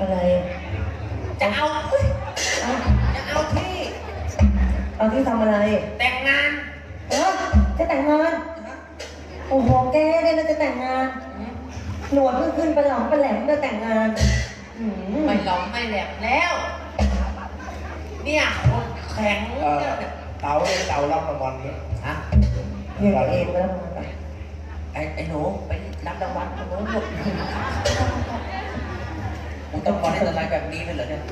อะไรจะเอาที่เอาที่ทำอะไรแต่งงานจะแต่งงานโอ้โหแกเนี่ยจะแต่งงานหนวดเพิ่งขึ้นเป็นหลงเป็นแหลมจะแต่งงานไม่หลงไม่แหลมแล้วเนี่ยคนแข็งเต๋ารับรางวัลเนี่ยฮะเรียกเองแล้วไอ้หนูไปรับรางวัลตรงนู้นหมดมึงต้องขอได้อะไรแบบนี้เลยเหรอเนี่ย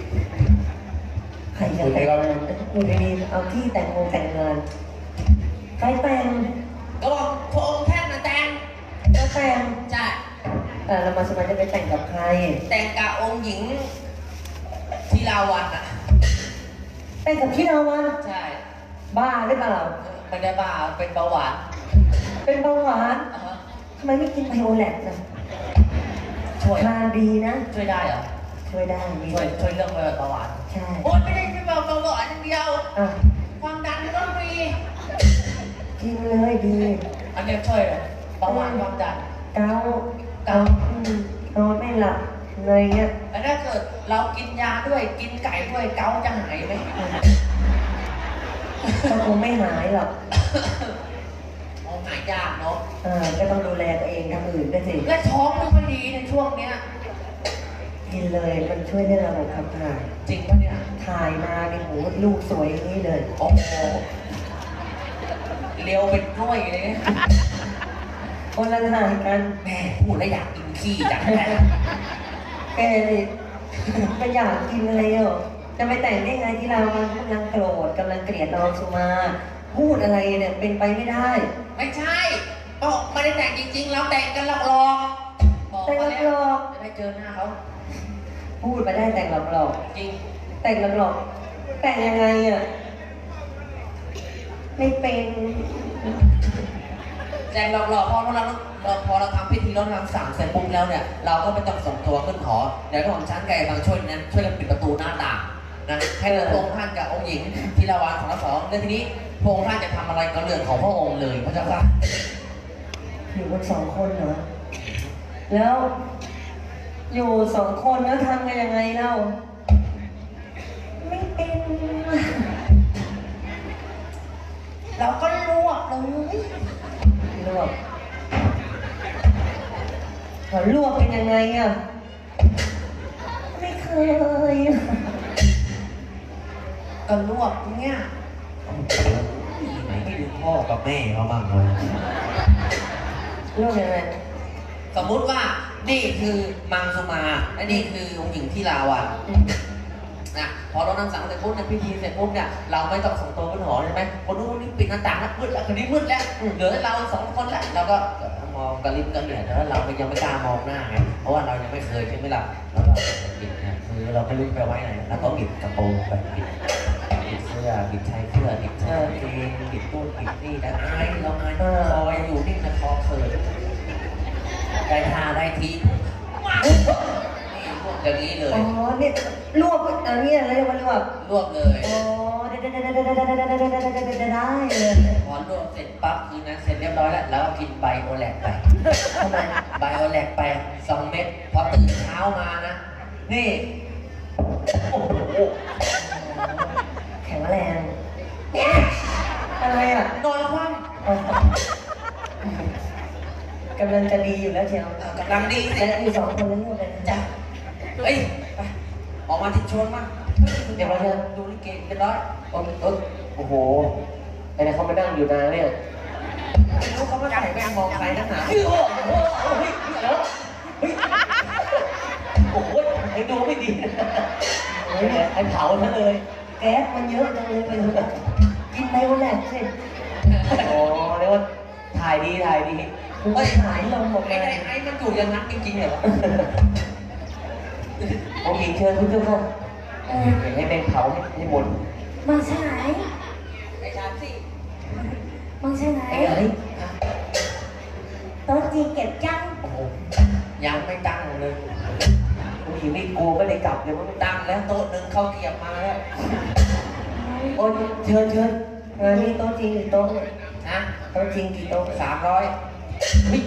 ใครจะแต่งอยู่ดีๆเอาที่แต่งงานใครแต่งก็บอกพระองค์ท่านมาแต่งก็แต่งใช่เรามาสมัยจะไปแต่งกับใครแต่งกับองค์หญิงทีราวัณอะแต่งกับทีราวัณใช่บ้าหรือเปล่าไม่ได้บ้าเป็นเบาหวานเป็นเบาหวานทำไมไม่กินไพโอแลกนะช่วยทานดีนะช่วยได้เหรอช่วยได้ช่วยเรื่องเบาหวานใช่โอ๊ยไม่ได้แค่เบาหวานอย่างเดียวความดันก็มีกินเลยดีอันนี้ช่วยเบาหวานความดันเกานอนไม่หลับอะไรเงี้ยแต่ถ้าเกิดเรากินยาด้วยกินไก่ด้วยเกาจะหายไหมก็คงไม่หายหรอกหายยากเนาะก็ต้องดูแลตัวเองทำอื่นก็สิและท้องไม่ค่อยดีในช่วงเนี้ยกินเลยมันช่วยในระบบขับถ่ายจริงปะเนี่ยถ่ายมาในหูลูกสวยอย่างนี้เลยโอ้โหเลี้ยวเป็นกล้วยเลยคนละถ่ายกันแม่พูดแล้วอยากกินขี้จังแกนี่ไม่อยากกินอะไรหรอจะไปแต่งได้ไงที่เรากำลังโกรธกำลังเกลียดเราสุมาพูดอะไรเนี่ยเป็นไปไม่ได้ไม่ใช่บอกไม่ได้แต่งจริงๆเราแต่งกันหลอกแต่งหลอกจะได้เจอหน้าเขาพูดไปได้แต่งหลอกจริงแต่งหลอกแต่งยังไงอ่ะไม่เป็นแต่งหลอกพอเราทำพิธีเราทำสั่งเสร็จปุ๊บแล้วเนี่ยเราก็ไม่ต้องส่งตัวขึ้นหอเดี๋ยวก็ของชั้นไก่บางช่วยนั้นช่วยกันปิดประตูหน้าต่างนะให้พระองค์ท่านกับองค์หญิงทีละวันของเราสองแล้วทีนี้พระองค์ท่านจะทำอะไรก็เรื่องของพระองค์เลยพระเจ้าค่ะอยู่กันสองคนเหรอแล้วอยู่สองคนแล้วทำกันยังไงเล่าไม่เป็นเราก็ลวกเลยลวกเขาลวกเป็นยังไงอ่ะไม่เคยก็ลวกเนี่ยไหนไม่ดูพ่อกับแม่เขาบ้างเลยลวกยังไงสมมุติว่านี่คือมังสุมาและนี่คือองค์หญิงที่ลาวันนะพอเรานำสั่งเสร็จปุ๊บในพิธีเสร็จปุ๊บเนี่ยเราไม่ต้องส่งตัวขึ้นหอใช่ไหมคนนู้นนี่ปิดหน้าต่างแล้วมืดแล้วคนนี้มืดแล้วเหลือเราสองคนแล้วเราก็มองกระลิบกระเหลี่ยแล้วเรายังไม่กล้ามองหน้าไงเพราะว่าเรายังไม่เคยใช่ไหมล่ะแล้วก็ปิดนะคือเราไม่รู้ไปไว้ไหนเราก็ปิดกระโปรงไปปิดเสื้อปิดชายเสื้อปิดเสื้อเกงปิดตู้ปิดนี่แต่อายเราอายคออยู่นิ่งนะคอเขินได้ทาได้ทีนี่พวกอย่างนี้เลยอ๋อเนี่ยลวกอันนี้อะไรมันลวกเลยอ๋อได้เลยพอลวกเสร็จปั๊บคืนนั้นเสร็จเรียบร้อยแล้วแล้วกินไบโอแลกไปทำไมไบโอแลกไป2 เม็ดพอตื่นเช้ามานะนี่โอ้โหแข็งแรงอะไรอ่ะนอนคว่ำกำลังจะดีอยู่แล้วเชียวกำลังดีแต่อยู่2 คนแล้วลูกเลยจ้ะเฮ้ยไปออกมาติดชวนมาเดี๋ยวเราจะดูลิเกกันร้อยโอ้โหไอ้เนี่ยเขามานั่งอยู่นานเนี่ยไม่รู้เขามาใส่แม่มองใครนักหนาโอ้โหเฮ้ยแล้วเฮ้ยโอ้โหไอ้ดูไม่ดีไอ้เผาซะเลยแก๊สมันเยอะจังเลยไปเลยกินไบโอแลกสิอ๋อเรียกว่าถ่ายดีเฮ้ยถ่ายลงหมดเลยไอ้มันอยู่อย่างนั้นจริงๆเหรอผมหญิงเชิญคุณเจ้าค่ะให้แมงเผาให้หมดมังใช่ไหมไอ้ชาสิ มังใช่ไหมโต๊ะจีนเก็บยังโอ้โหยังไม่ตั้งเลยผมหญิงนี่กลัวไม่ได้กลับเลยมันตั้งแล้วโต๊ะหนึ่งเข้าเกียบมาแล้วโอ้ยเชิญนี่โต๊ะจีนกี่โต๊ะนะโต๊ะจีนกี่โต๊ะ300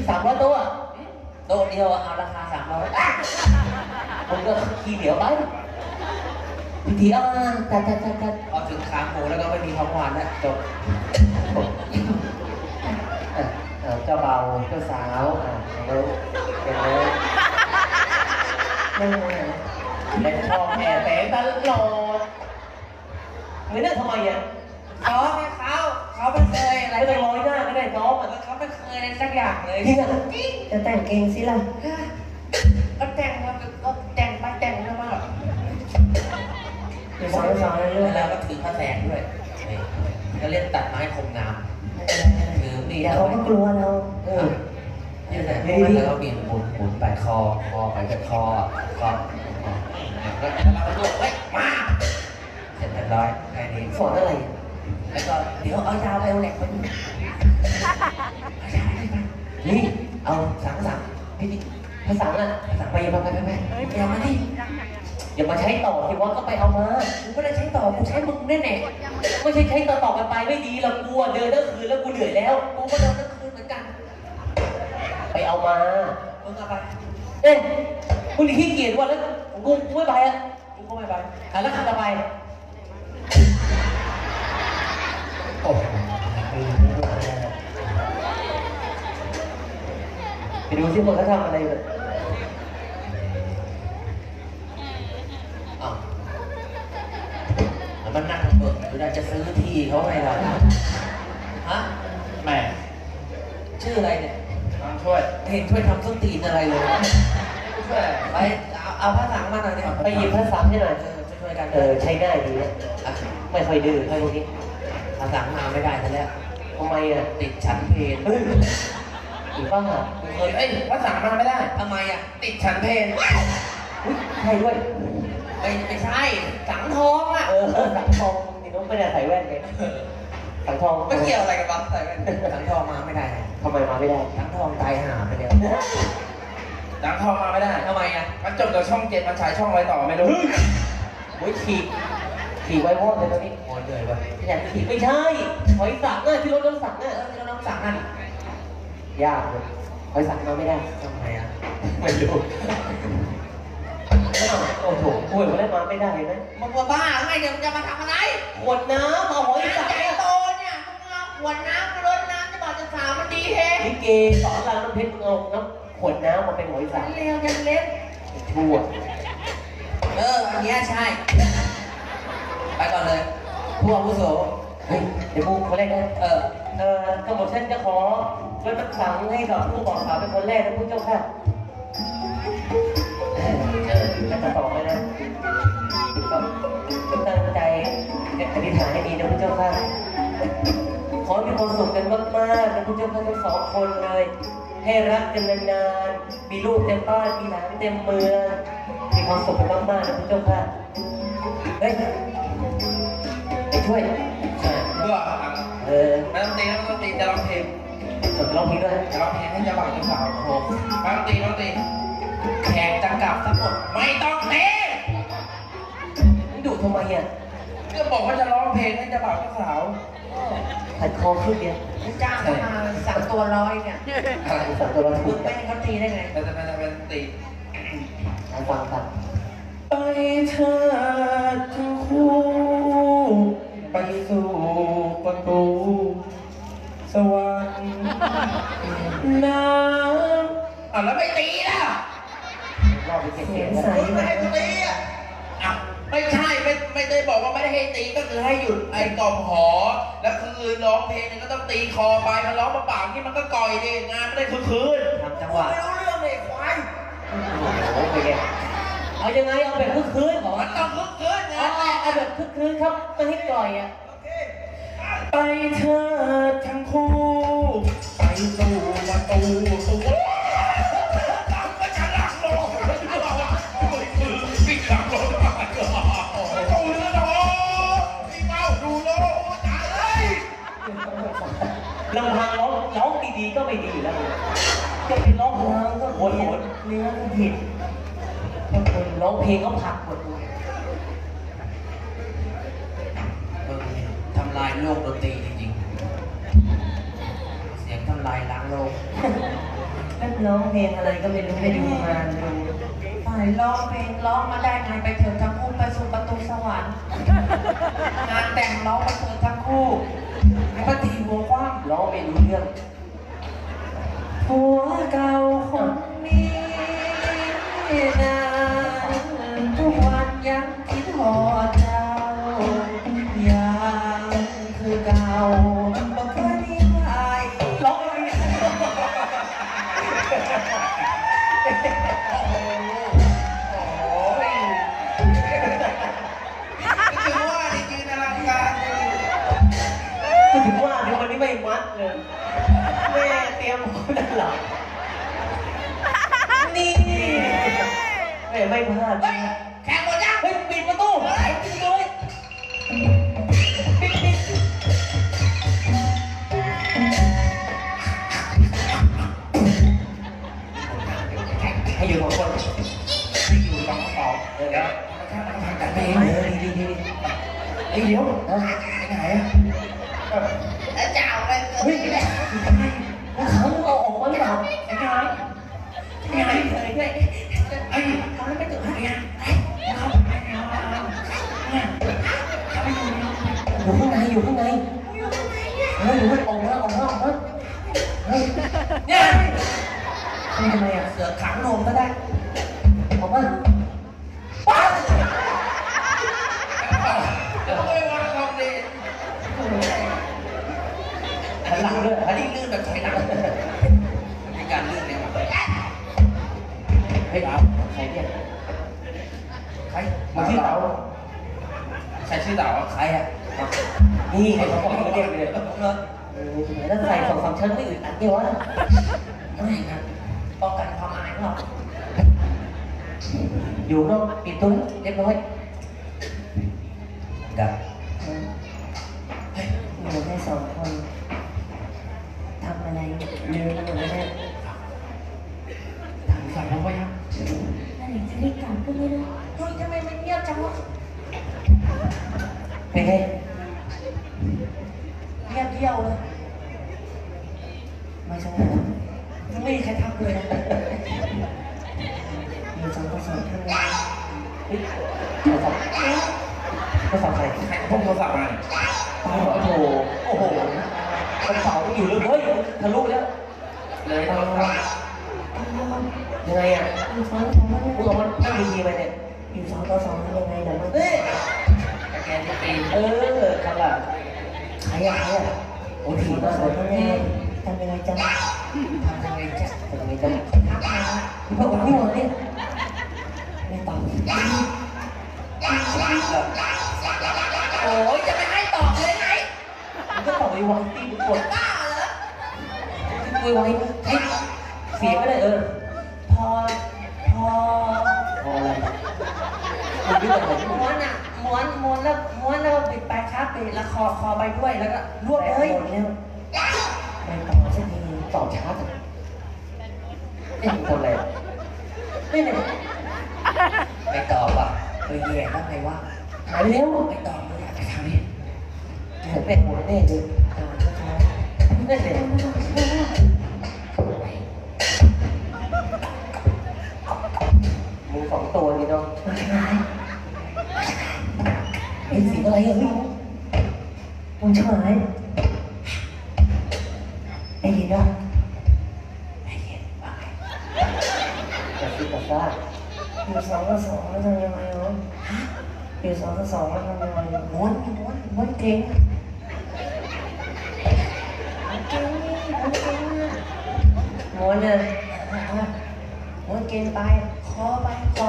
300 โต๊ะโต๊ะเดียวเอาราคา300โอ้ มึงก็ขี้เหนียวไปพิธีจัด พอถึงขาหมูแล้วก็ไม่มีของหวานแล้วจบ เจ้าเบาเจ้าสาวแล้วอย่างนี้นั่งเล่นชอบแอบแฝงตลอดเหมือนนั่นทำไมอ่ะ เขาไม่เขาไม่เคยอะไร ไม่ต้องร้อยหน้าก็ได้น้องอ่ะ เขาไม่เคยอะไรสักอย่างเลย จริงอ่ะ จะแต่งเองสิล่ะ ก็แต่งครับก็แต่งไปแต่งมาแบบ อยู่สาวๆเรื่อย แล้วก็ถือผ้าแสงด้วยนี่ก็เล่นตัดไม้คมงามถือมีด เดี๋ยว เอา เขา ไว้ ก็กลัวเรา นี่แหละแล้วก็บินหมุนไปคอไปกับคอแล้วเราก็ไว้มาเสร็จเรียบร้อยแค่นี้ สอนอะไร แล้วก็เดี๋ยวเอายาวไปเอาแหลกไปนี่เอาสั่งพี่ ภาษาอ่ะไปอย่ามาอย่ามาดิ อย่ามาใช้ต่อสิวะก็ไปเอามา กูไม่ได้ใช้ต่อกูใช้มึงแน่ ไม่ใช่ใช้ต่อกันไปไม่ดีหรอกกูเดินทั้งคืนแล้วกูเหนื่อยแล้ว ๆกูก็โดนทั้งคืนเหมือนกัน ไปเอามา มึงเอาไป เอ๊ะกูนี่ขี้เกียจว่ะแล้วกูไม่ไปอ่ะ กูก็ไม่ไป แล้วใครจะไปโอ้โหไปดูที่คนเขาทำอะไรเลย อ้าวแล้วมันนั่งเบิกกูได้จะซื้อที่เขาให้เราฮะ แม่ ชื่ออะไรเนี่ย น้องช่วย เห็นช่วยทำส้นตีนอะไรเลย ช่วย ไปเอาผ้าสังมาหน่อยเนี่ย ไปหยิบภาษาให้หน่อย ช่วยกัน ใช้ง่ายดีนะ อ่ะ ไม่ค่อยดื้อเท่านี้ ผ้าสังมาไม่ได้ซะแล้ว ทำไมอ่ะ ติดชั้นเพล เฮ้ยอีป้า เคย เอ้ยภาษามาไม่ได้ ทำไมอ่ะ ติดชั้นเพน ใช่ด้วย ไม่ใช่สังทองอ่ะ สังทองนี่น้องไม่ได้ใส่แว่นเลยสังทอง ไม่เกี่ยวอะไรกับบ้าใส่กันสังทองมาไม่ได้ ทำไมมาไม่ได้ สังทองตายหาไปแล้ว ดังทองมาไม่ได้ ทำไมอ่ะ มันจบกับช่องเจ็ดมันฉายช่องอะไรต่อไม่รู้ โอ้ยขี่ไว้วอดเลยตอนนี้ โอ้ยเหนื่อยว่ะ อยากขี่ไม่ใช่หอยสังน่ะที่รถน้ำสังน่ะ ที่เราน้องสั่งนั่น ยากเลยหอยสังมาไม่ได้ ทำไมอ่ะ ไม่รู้โอ้โหป่วยมาแล้วมาไม่ได้เห็นไหม มึงว่าบ้าไงเดี๋ยวมึงจะมาทำอะไร ขวดน้ำเอาหอยสัง ใหญ่โตเนี่ยมึงเอาขวดน้ำมารดน้ำจะบอกจะสาวมันดีเฮ ลิเกสอนรามน้ำเพชรมึงเอาน้ำขวดน้ำมาเป็นหอยสัง เร็วยังเล็ก ชั่ว อันเนี้ยใช่ ไปก่อนเลยผู้อาวุโส เฮ้ยเดี๋ยวกูคนแรกนะกำหนดฉันจะขอรถน้ำสังให้กับผู้บอกข่าวเป็นคนแรกนะผู้เจ้าค่ะจะต่อไปนะก็ตั้งใจอธิษฐานให้ดีนะผู้เจ้าค่ะขอให้มีความสุขกันมากๆนะผู้เจ้าค่ะทั้งสองคนเลย ให้รักกันนานๆมีลูกเต็มบ้านมีหลานเต็มเมืองมีความสุขกันมากๆนะผู้เจ้าค่ะเฮ้ยไปช่วย ใช่เพื่อ นัก นักดนตรีจะร้องเพลง จดร้องเพลงด้วย จะร้องเพลงให้เจ้าบ่าวเจ้าสาวโอ้โหนักดนตรี แขกจะกลับทั้งหมด ไม่ต้องเพลง นี่ดุทำไมอ่ะ ก็บอกว่าจะร้องเพลงให้เจ้าบ่าวเจ้าสาว ขัดคอขึ้นเนี่ย จ้างเขามาสั่งตัวร้อยเนี่ย สั่งตัวเรา มึ ถู ง ก ไม่ให้เขาตีได้ไง เป็นดนตรี ฟัง ไปเธอทั้งคู่ไปสู่ประตูสวรรค์น้ำแล้วไม่ตีล่ะ รอบไปเก็บ เสี เสี ย ย ง ง ใส ไม่ มา ให้กูตีอ่ะอ่ะไม่ใช่ไม่ได้บอกว่าไม่ได้ให้ตีก็คือให้หยุดไอ้กล่อมหอ แล้วคือร้องเพลงเนี่ยก็ต้องตีคอไปมันร้องเปล่าๆนี่มันก็ก่อยดิงานไม่ได้คืน ทำจังหวะ ไม่รู้เรื่องเลยควาย โอ้โหเป็นไงเอายังไงเอาแบบคึกคืน มันต้องคืนงาน เอาแบบคึกคืนครับไม่ให้ก่อยอ่ะ ไปเธอทั้งคู่ไปสู่ประตูสู่ตามก็ฉลังลงปิดหลังลงมาดูเรือโอ้พี่เมาดูโลตาย ลำพังร้องดีๆก็ไม่ดีแล้วจะไปร้องเพลงก็โหดเนื้อก็ผิดร้องเพลงก็ผักหมด ทำลายโลกดนตรีจริงๆ เสียงทำลายล้างโลก ก็ร้องเพลงอะไรก็ไม่รู้ไปดูงานดู ป้า ร้องเพลงร้องมาได้ไงไปเถิดทั้งคู่ไปสู่ประตูสวรรค์งานแต่งร้องไปเถิดทั้งคู่ให้ปฏิหัวกว้าง ร้องไม่รู้เรื่อง ผัวเก่าคนนี้นานทุกวันยังคิดหอดเจ้ายังคือเก่าบอกเคยมีใคร ร้องอะไรเนี่ย คือว่านี่ยืนอลังการ ก็ถึงว่าเดี๋ยววันนี้ไม่มัดเลยแม่เตรียมคนด้านหลังนี่แม่ไม่พลาด เฮ้ยแข่งหมดยัง เฮ้ยปิดประตูปิดเลยปิดให้อยู่สองคนให้อยู่สองสองเดี๋ยวจัดไปเองดีเฮ้ยเดี๋ยวไปไหนอ่ะ เจ้าไปเกิ เฮ้ย น เขาเอาออกมาหรือเปล่าไอ้ไงไอ้ไงไอ้ทำให้ไม่ตื่นไอ้ไงอยู่ข้างในเฮ้ยออกมาเฮ้ยเนี่ยทำไมอ่ะ เสือขังนมก็ได้ ออกมา แล้วก็ไม่วางความดี หันหลังด้วย อันนี้ลื่นแบบถอยหลังในการลื่นเนี่ย เฮ้ยใครเนี่ย ใคร มาที่เต๋า ใครชื่อเต๋าใครอ่ะ นี่ไอ้เขาบอกเขาเรียกเลยแล้วใส่สองสามชั้นไม่อึดอัดเนี่ยวะ ไม่ครับป้องกันความอายของเรา อยู่นอกปิดตุ้นเรียบร้อยกับ อยู่แค่สองคนทำอะไรลืมกันหมดแล้วเนี่ย ใส่ลงไปยัง อะไรจะรีบกลับก็ไม่รู้ เฮ้ยทำไมมันเงียบจังวะ เป็นไง เงียบเดียวเลย ไม่ใช่นะ ไม่มีใครทักเลยนะ อยู่สองต่อสองทำไง โทรศัพท์ใคร ใครพกโทรศัพท์มา โอ้โหกระเป๋าอยู่เลยเฮ้ยทะลุแล้ว เลยต้อง ยังไงอ่ะ อยู่สองต่อสองทำ มึง ไง เอามันนั่งดีๆไปเนี่ย อยู่สองต่อสองทำยังไงเดี๋ยวมัน เฮ้ย แกนจะปีน ทำแบบใครอ่ะโอ้ ส ที อง มา ต่อก ส เล อง ย ทำยังไงจ๊ะ ทำยังไงจ๊ะ ทำไมจะ ทักมา พระองค์นี่มาเนี่ย ไม่ตอบ โอ้ยจะไม่ให้ตอบเลยไง มึงก็ตอบไวๆตีมึงกด บ้าเหรอ ไวๆให้เสียงก็ได้พอพออะไรมึงไม่ต้อง ม้วนอ่ะม้วนแล้วปิดปลายคาปิดแล้วคอไปด้วยแล้วก็รวบ แล้ เล วย หมดแล้วไม่ตอบสักที ตอบช้าจังเอ๊ะมึงทำอะไรนี่เนี่ย ไม่ตอบอ่ะเฮ้ยแย่แล้วไงวะ หายเร็ว ไม่ตอบไม่อยากจะทำนี่ เหมือนเป็นหมดแน่เลย ตอบช้า นั่นเลยมึงสองตัวนี่เนาะ ๆมาจากไหน เห็นสีอะไรอ่ะเฮ้ย มึงช่วยไหมได้ยินป่ะ กระซิบกระซ่า อยู่สองต่อสองแล้วทำยังไงวะอยู่สองต่อสองแล้วทำยังไงม้วนเก่งม้วนเลยม้วนเก่งไปคอไปคอ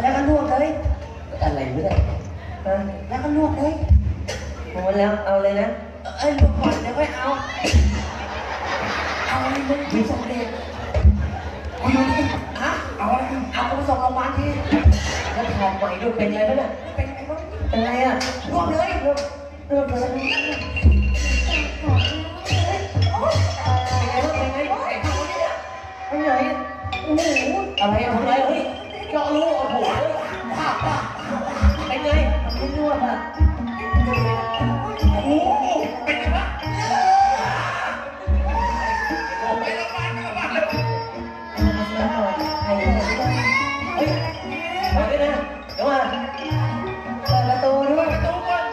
แล้วก็ลวกเลย อะไรไม่ได้ แล้วก็ลวกเลยม้วนแล้วเอาเลยนะ ลวกก่อนเดี๋ยวค่อยเอาอะไรมึงที่สำเร็จเอาอยู่นี่ฮะเอาอะไรเอาไปส่งโรงพยาบาลที แล้วถอดใหม่ด้วยเป็นไงบ้างเนี่ย เป็นไงบ้าง เป็นไรอ่ะ รวบเลย ลวกเลย เป็นไงไอ้ทำเนี่ย ไปไหนโอ้โห อะไรอะทำไรเฮ้ยเจาะรูโอ้โหภาพเป็นไง ไม่ลวกอ่ะ โอ้โหเป็นไงวะไปโรงพยาบาลเลย เฮ้ยมาด้วยนะเดี๋ยวมา เปิดประตูด้วย ตู้ก่อน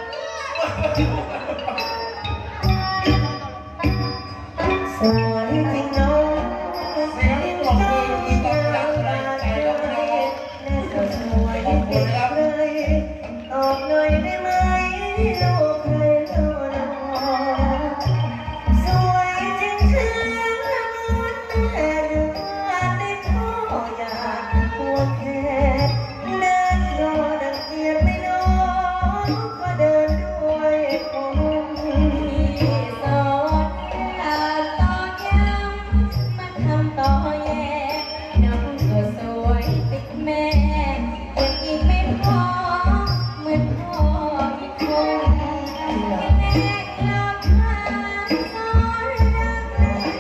สวยจริงน้องแม่ก็ยังรักเลยแม่ก็สวยจริงเลยตอบหน่อยได้ไหมลูกใครเท่าน้องสวยจริงคือแม่เดือดในท้องอยากควงแขนเดินรอดังเกียรไม่น้องก็เดินด้วยผมที่สอนตอกย้ำมาทำต่อแย่น้องก็สวยติดแม่ยังอีกไม่พอเหมือนพ่ออีกคนแม่หลอกทางสอนรัก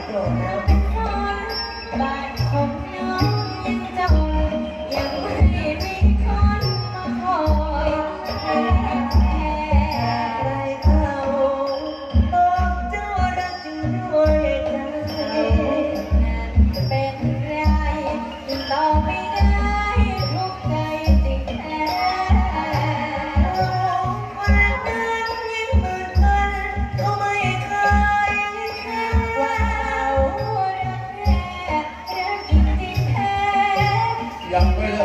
เราเป็นคนบ้านของน้องยังจนยังไม่มีคนมาคอยแค่ไรเขาบอกเจ้ารักจึงด้วยใจนั้นเป็นไรต่อไม่ได้ทุกใจจริงแท้วันนั้นยังเหมือนกันก็ไม่เคยแค่ว่าเรารักแท้รักจริงแท้ ยังไม่เลิ